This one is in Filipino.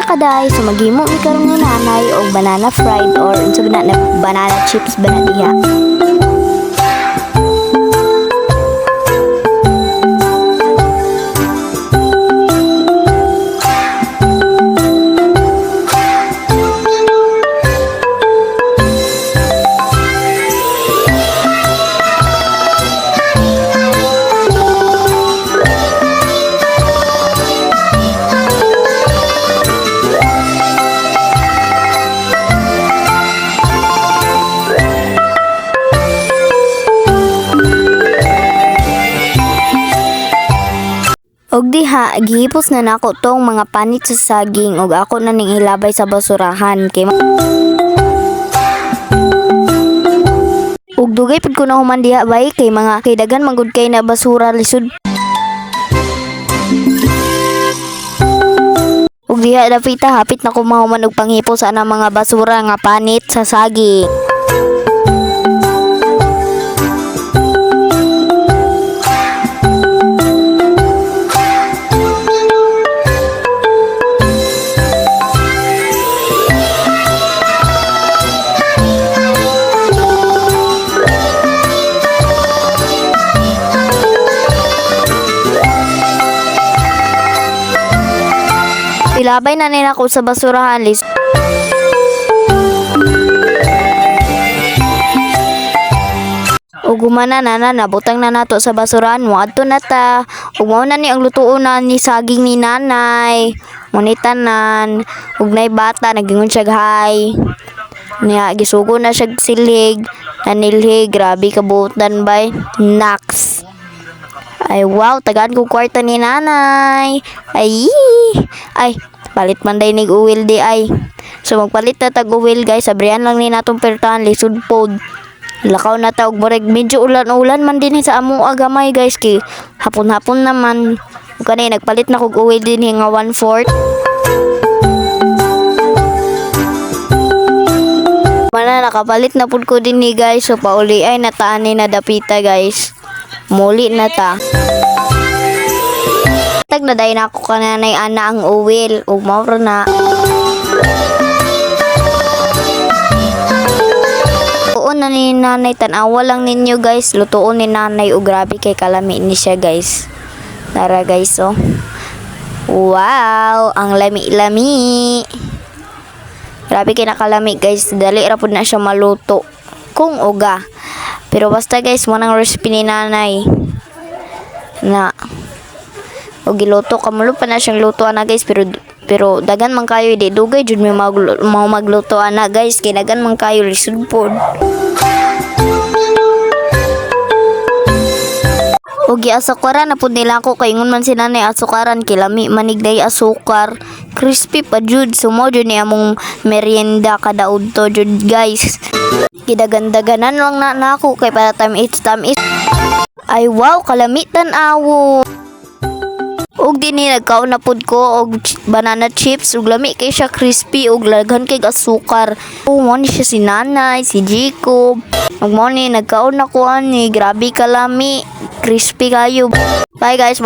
kaday, so maghimo mi karon ni nanay og banana fried or unsa ba na banana chips ba na diha. Og diha, gihipos na nako tong mga panit sa saging og ako na ning ilabay sa basurahan kay ug dugay pud ko na human diha bay kay mga kay daghan manggod kay na basura lisod. Ug diha dapita hapit na ko mahuman og panghipos ana mga basura nga panit sa saging. Ilabay na nila ko sa basurahan list. Ug humana na nabutang na nato sa basurahan mo adto na ta. Ug mao na ni ang lutuon na ni saging ni nanay. Munitanan ug nay bata nagingon siya hay. Niya gisugo na siya silig, nanilhi grabe kabutan bay. Nax. Ay wow, tagaan ko kwarta ni nanay. Ay, palit man day nig uwil di ay. So magpalit na tag uwil guys, sabrihan lang ni natong pertahan lisod pod. Lakaw na ta og murag medyo ulan-ulan man din sa amo agamay guys kay hapon-hapon naman. Ug kanay nagpalit na kog uwil din nga 1/4. Mana nakapalit na pud ko din ni guys, so pauli ay nataan ni nadapita guys. Muli na ta. Tag na day na ako kananay ana ang uwil ug mao na. Lutuon na ni nanay, tan-awa lang ninyo guys. Lutuon ni nanay ug grabe kay kalami ni siya guys. Tara guys oh. Wow, ang lami-lami. Grabe kay nakalami guys. Dali ra pud na siya maluto kung uga. Pero basta guys, mo nang recipe ni nanay na o giluto kamulo pa na siyang luto ana guys, pero dagan man kayo di dugay jud may magluto ana guys kay dagan man kayo lisod pod. O giasukaran na pud nila ako kay ingon man si nanay asukaran kilami manigday asukar crispy pa jud sumo jud ni among merienda kada udto jud guys. Gidagandaganan lang na ako kay para tamis. Ay wow, kalamitan awo. Og dinhi nagkaon na pud ko og banana chips ug lami kay siya crispy ug laghan kay asukar. Mo ni siya si nanay, si Jacob. Ug mo ni nagkaon na ko ani, grabe kalami, crispy kayo. Bye guys.